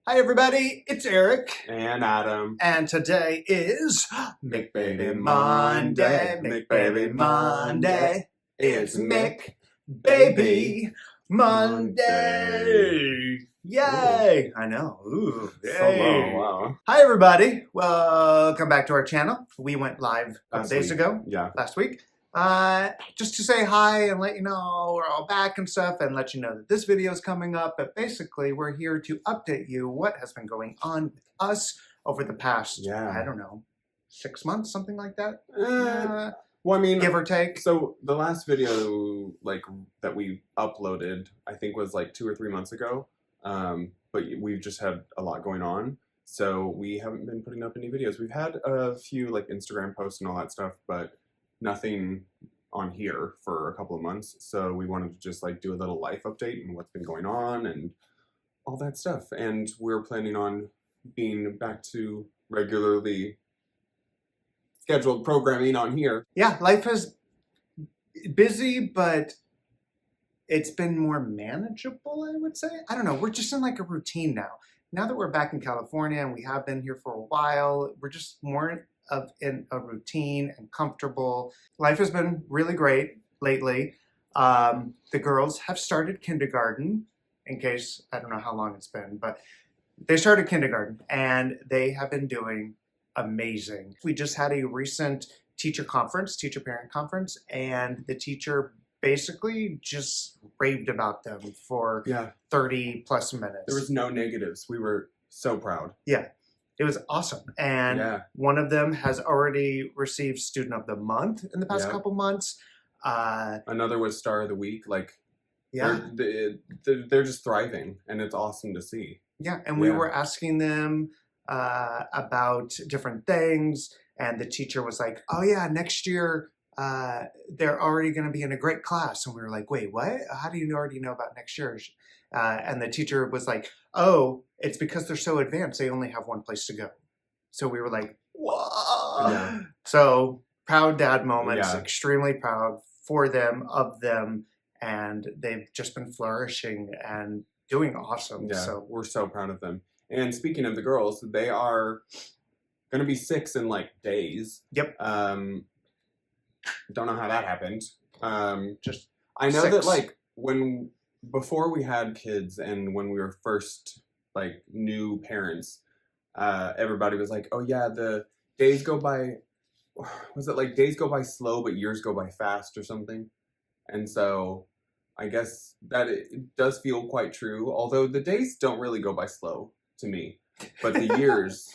Hi everybody, it's Eric. And Adam. And today is McBaby Monday. McBaby Monday. It's McBaby McBaby Monday. Yay! I know. Ooh, So yay. low, wow. Hi everybody. Welcome back to our channel. We went live a couple days ago. Yeah. Last week. Just to say hi and let you know we're all back and stuff and let you know that this video is coming up. But basically, we're here to update you what has been going on with us over the past, I don't know, 6 months, something like that. Well, I mean, give or take. So the last video that we uploaded, I think was like 2 or 3 months ago. But we've just had a lot going on. So we haven't been putting up any videos. We've had a few like Instagram posts and all that stuff, but nothing on here for a couple of months. So we wanted to just like do a little life update and what's been going on and all that stuff. And we're planning on being back to regularly scheduled programming on here. Yeah, life is busy, but it's been more manageable, I would say. I don't know. We're just in like a routine now. Now that we're back in California and we have been here for a while, we're just more in a routine and comfortable. Life has been really great lately. The girls have started kindergarten, in case, I don't know how long it's been, but they started kindergarten and they have been doing amazing. We just had a recent teacher parent conference, and the teacher basically just raved about them for 30 plus minutes. There was no negatives. We were so proud. Yeah. It was awesome. And one of them has already received Student of the Month in the past couple months. Another was Star of the Week. Like, they're just thriving, and it's awesome to see. Yeah, and we were asking them about different things, and the teacher was like, oh yeah, next year they're already going to be in a great class. And we were like, wait, what? How do you already know about next year? And the teacher was like, oh, it's because they're so advanced, they only have one place to go. So we were like, whoa. Yeah. So proud dad moments, extremely proud for them, of them, and they've just been flourishing and doing awesome. Yeah, so we're so proud of them. And speaking of the girls, they are going to be 6 in like days. Yep. Don't know how that happened. Just I know 6. that like before we had kids and when we were first like new parents, everybody was like, oh yeah, the days go by, was it like days go by slow but years go by fast or something? And so I guess that it does feel quite true, although the days don't really go by slow to me, but the years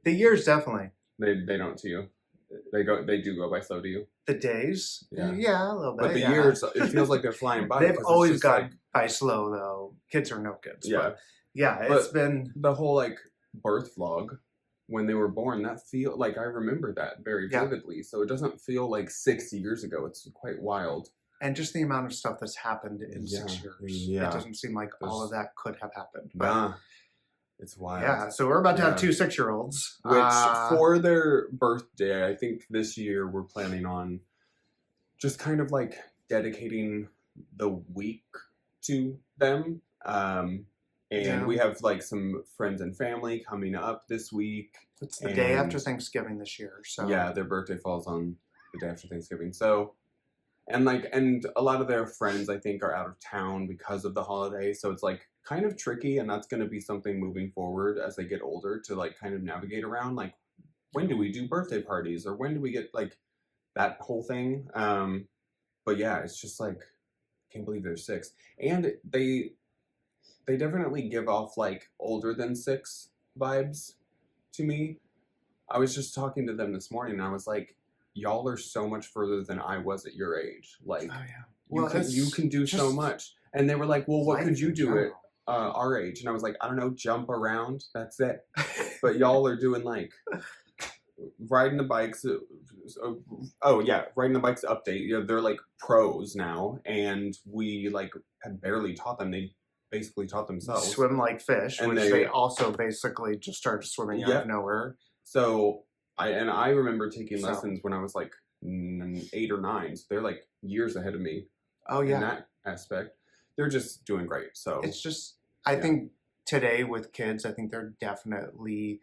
the years definitely they don't to you. They do go by slow to you. The days, a little bit. But the years, it feels like they're flying by. They've always gone by slow, though. Kids or no kids. Yeah, it's been the whole like birth vlog when they were born. That feel like I remember that very vividly. So it doesn't feel like 6 years ago. It's quite wild. And just the amount of stuff that's happened in 6 years. Yeah, it doesn't seem like all of that could have happened. But it's wild. Yeah, so we're about to have 2 6-year-olds. Which, for their birthday, I think this year we're planning on just kind of like dedicating the week to them. And we have like some friends and family coming up this week. It's the day after Thanksgiving this year. So yeah, their birthday falls on the day after Thanksgiving. So, and a lot of their friends, I think, are out of town because of the holiday. So it's like kind of tricky, and that's going to be something moving forward as they get older to like kind of navigate around. Like, when do we do birthday parties, or when do we get like that whole thing? But yeah, it's just like, can't believe they're 6, and they definitely give off like older than 6 vibes to me. I was just talking to them this morning, and I was like, y'all are so much further than I was at your age. Like, you can do so much. And they were like, well, what could you do at our age? And I was like, I don't know, jump around. That's it. But y'all are doing like riding the bikes. Riding the bikes update. You know, they're like pros now. And we like had barely taught them. They basically taught themselves. Swim like fish, and which they also basically just started swimming out of nowhere. So I remember taking lessons when I was like 8 or 9. So they're like years ahead of me. Oh yeah. In that aspect, they're just doing great. So it's just, I think today with kids, I think they're definitely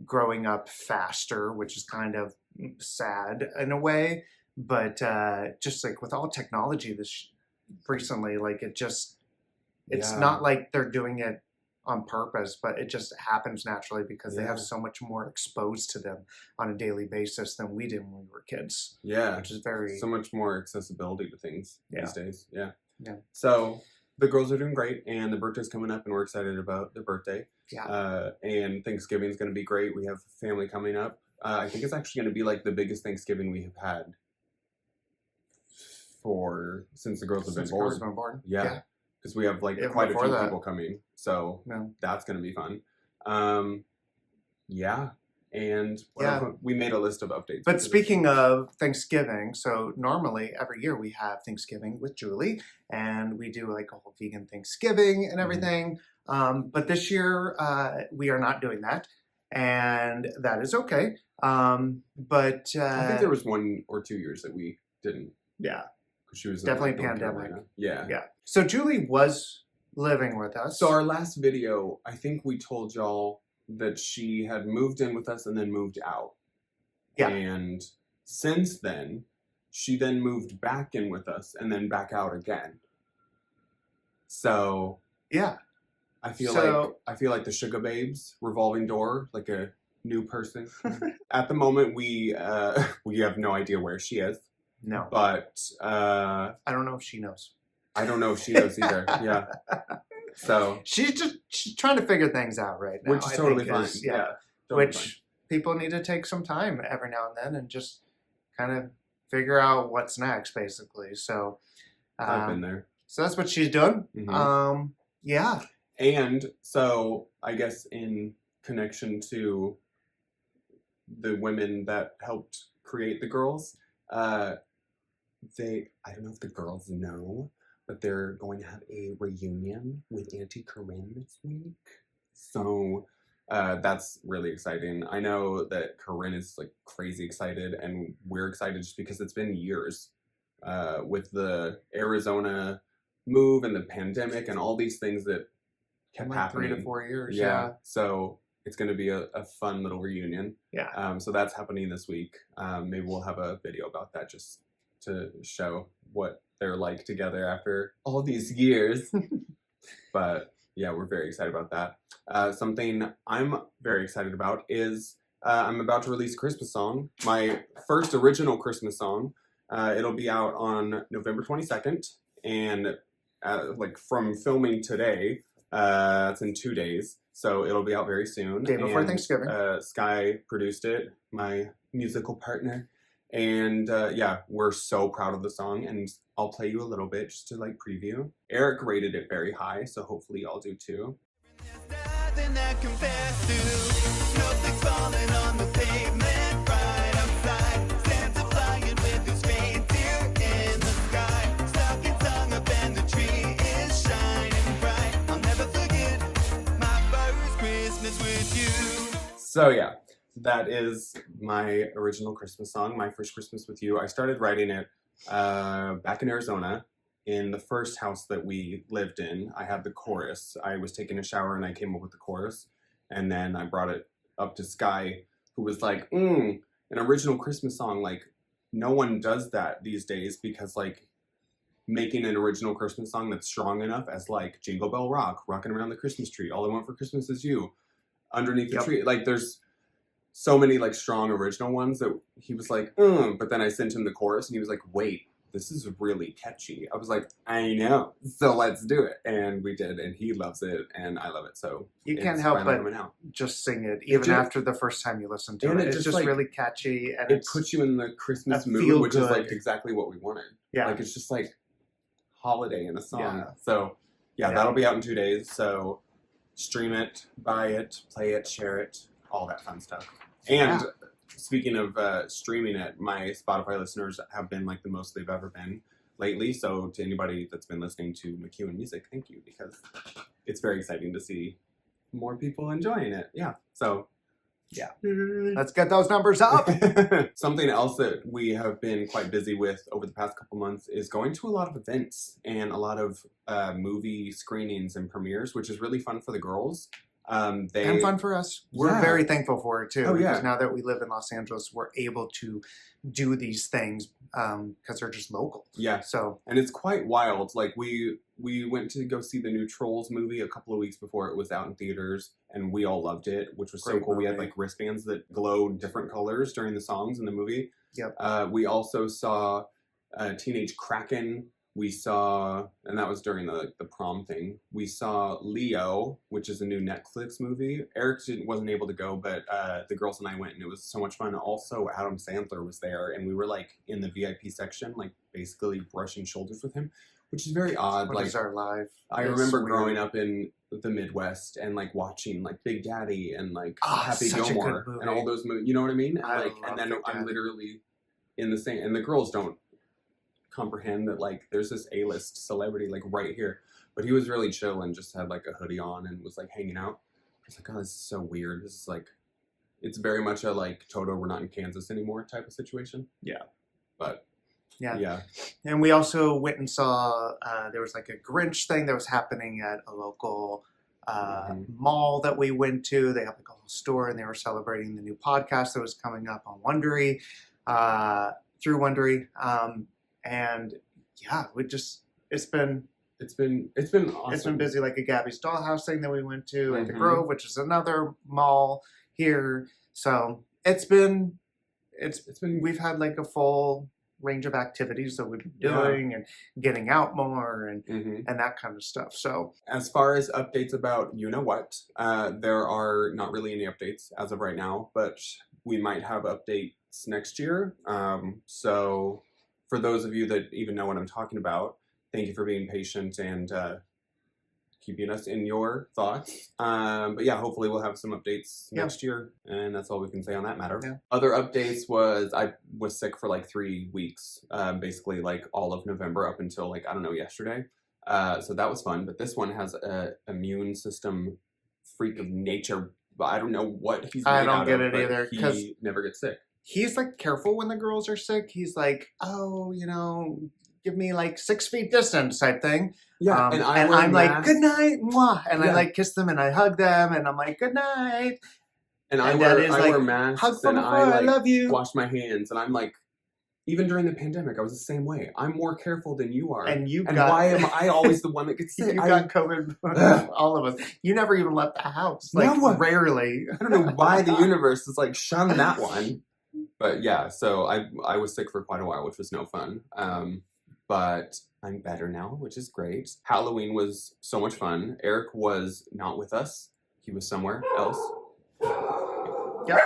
growing up faster, which is kind of sad in a way. But just like with all technology this recently, like it's Yeah. not like they're doing it on purpose, but it just happens naturally because they have Yeah. so much more exposed to them on a daily basis than we did when we were kids, Yeah. which is very, So much more accessibility to things yeah, these days. Yeah. yeah, So the girls are doing great, and the birthday's coming up, and we're excited about their birthday. yeah. And Thanksgiving's going to be great. We have family coming up. I think it's actually going to be like the biggest Thanksgiving we have had since the girls have been Since girls born. have been born, Yeah, because we have like even quite a before few that, people coming, so no, that's going to be fun. Yeah, and yeah. we made a list of updates. But speaking of Thanksgiving, so normally every year we have Thanksgiving with Julie, and we do like a whole vegan Thanksgiving and everything. But this year we are not doing that, and that is okay. But I think there was 1 or 2 years that we didn't. Yeah, Because she was definitely in, like, North pandemic. Carolina. Yeah. Yeah. So Julie was living with us. So our last video, I think we told y'all that she had moved in with us and then moved out. Yeah. And since then, she then moved back in with us and then back out again. So yeah, I feel like the Sugar Babes revolving door, like a new person. At the moment, we have no idea where she is. no, But I don't know if she knows. I don't know if she knows either. Yeah. So she's trying to figure things out right now, which is totally fine. Yeah. Totally which fine. people need to take some time every now and then and just kind of figure out what's next, basically. So I've been there. So that's what she's doing. Mhm. Yeah. And so I guess in connection to the women that helped create the girls, I don't know if the girls know, but they're going to have a reunion with Auntie Corinne this week. So that's really exciting. I know that Corinne is like crazy excited, and we're excited just because it's been years with the Arizona move and the pandemic and all these things that kept like happening. 3 to 4 years. Yeah. So it's going to be a fun little reunion. Yeah. So that's happening this week. Maybe we'll have a video about that just to show what they're like together after all these years. But yeah, we're very excited about that. Something I'm very excited about is I'm about to release a Christmas song, my first original Christmas song. It'll be out on November 22nd, and like from filming today, it's in 2 days, so it'll be out very soon. Day before Thanksgiving. Sky produced it, my musical partner, and yeah, we're so proud of the song, and I'll play you a little bit just to like preview. Eric rated it very high, so hopefully y'all do too. So yeah, that is my original Christmas song, My First Christmas with You. I started writing it back in Arizona in the first house that we lived in. I had the chorus. I was taking a shower and I came up with the chorus, and then I brought it up to Sky, who was like, an original Christmas song, like no one does that these days, because like making an original Christmas song that's strong enough as like Jingle Bell Rock, Rocking Around the Christmas Tree, All I Want for Christmas Is You, Underneath the Tree. Like there's so many like strong original ones that he was like, but then I sent him the chorus and he was like, wait, this is really catchy. I was like, I know, so let's do it. And we did, and he loves it and I love it. So you can't help but just sing it even after the first time you listen to it. It's just like, really catchy, and it puts you in the Christmas mood, which is like exactly what we wanted. Yeah. Like it's just like holiday in a song. Yeah. So yeah, that'll be out in 2 days. So stream it, buy it, play it, share it, all that fun stuff. And speaking of streaming it, my Spotify listeners have been like the most they've ever been lately. So to anybody that's been listening to McHusbands music, thank you, because it's very exciting to see more people enjoying it. Yeah. So Yeah. Let's get those numbers up. Something else that we have been quite busy with over the past couple months is going to a lot of events and a lot of movie screenings and premieres, which is really fun for the girls. And fun for us. We're very thankful for it too. Oh, yeah. Because now that we live in Los Angeles, we're able to do these things because they're just local. Yeah. So, and it's quite wild. Like we went to go see the new Trolls movie a couple of weeks before it was out in theaters, and we all loved it, which was so cool. We had like wristbands that glowed different colors during the songs in the movie. Yep. We also saw Teenage Kraken. We saw, and that was during the prom thing. We saw Leo, which is a new Netflix movie. Eric wasn't able to go, but the girls and I went, and it was so much fun. Also, Adam Sandler was there, and we were like in the VIP section, like basically brushing shoulders with him, which is very odd. What like is our life? I remember growing up in the Midwest and like watching like Big Daddy and like Happy Gilmore and all those movies. You know what I mean? And then I'm literally in the same, and the girls don't comprehend that like there's this A-list celebrity like right here, but he was really chill and just had like a hoodie on and was like hanging out. I was like, oh, this is so weird. This is like, it's very much a like Toto, we're not in Kansas anymore type of situation. Yeah. But yeah. And we also went and saw there was like a Grinch thing that was happening at a local mall that we went to. They have like a whole store, and they were celebrating the new podcast that was coming up on Wondery, through Wondery. And yeah, it's been awesome. It's been busy, like a Gabby's Dollhouse thing that we went to at the Grove, which is another mall here. So it's been we've had like a full range of activities that we've been doing and getting out more and that kind of stuff. So as far as updates about you know what, there are not really any updates as of right now, but we might have updates next year. So for those of you that even know what I'm talking about, thank you for being patient and keeping us in your thoughts. But yeah, hopefully we'll have some updates next year, and that's all we can say on that matter. Yeah. Other updates was I was sick for like 3 weeks, basically like all of November up until like, I don't know, yesterday. So that was fun, but this one has a immune system freak of nature. But I don't know what he's made I don't out get of, it either, because he never gets sick. He's like careful when the girls are sick. He's like, oh, give me like 6 feet distance type thing. Yeah, and I'm like, good night, mwah. And I like kiss them and I hug them and I'm like, good night. And I wear masks and I love you. Wash my hands, and I'm like, even during the pandemic, I was the same way. I'm more careful than you are. And why am I always the one that gets sick? You got COVID, all of us. You never even left the house. Like, rarely. I don't know why the universe is like, shun that one. But yeah, so I was sick for quite a while, which was no fun. But I'm better now, which is great. Halloween was so much fun. Eric was not with us. He was somewhere else. Yep.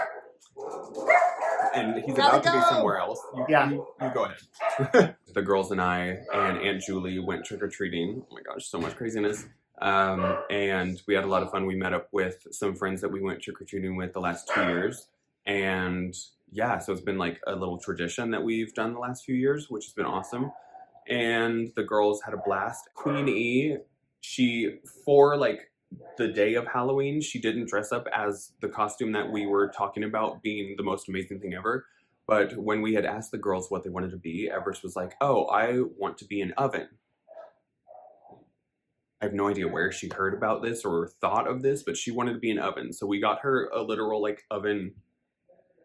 And he's about to be somewhere else. You go ahead. The girls and I and Aunt Julie went trick-or-treating. Oh my gosh, so much craziness. And we had a lot of fun. We met up with some friends that we went trick-or-treating with the last 2 years. And yeah, so it's been like a little tradition that we've done the last few years, which has been awesome. And the girls had a blast. Queen E, for like the day of Halloween, she didn't dress up as the costume that we were talking about being the most amazing thing ever. But when we had asked the girls what they wanted to be, Everest was like, oh, I want to be an oven. I have no idea where she heard about this or thought of this, but she wanted to be an oven. So we got her a literal like oven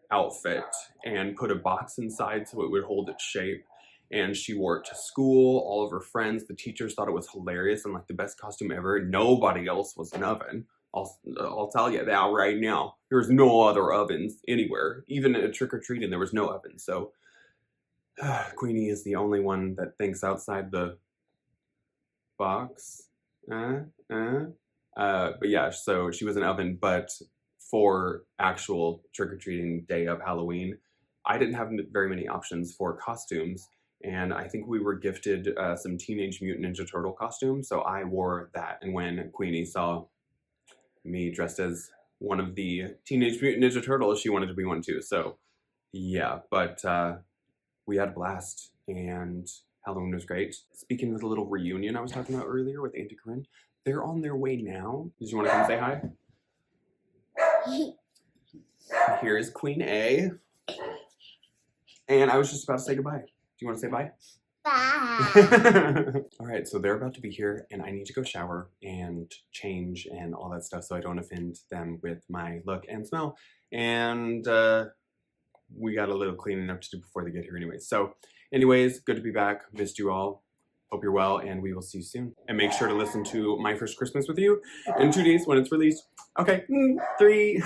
outfit and put a box inside so it would hold its shape. And she wore it to school. All of her friends, the teachers thought it was hilarious and like the best costume ever. Nobody else was an oven. I'll tell you that right now. There's no other ovens anywhere. Even at trick-or-treating, there was no oven. So Queenie is the only one that thinks outside the box. But yeah, so she was an oven, but for actual trick-or-treating day of Halloween, I didn't have very many options for costumes, and I think we were gifted some Teenage Mutant Ninja Turtle costumes, so I wore that. And when Queenie saw me dressed as one of the Teenage Mutant Ninja Turtles, she wanted to be one too. So yeah, but we had a blast, and Halloween was great. Speaking of the little reunion I was talking about earlier with Auntie Corinne, they're on their way now. Did you want to come say hi? Here's Queen A. And I was just about to say goodbye. Do you want to say bye? Bye. All right, so they're about to be here, and I need to go shower and change and all that stuff so I don't offend them with my look and smell. And we got a little cleaning up to do before they get here anyway. So anyways, good to be back. Missed you all. Hope you're well, and we will see you soon. And make sure to listen to My First Christmas with You in 2 days when it's released. Okay, 3.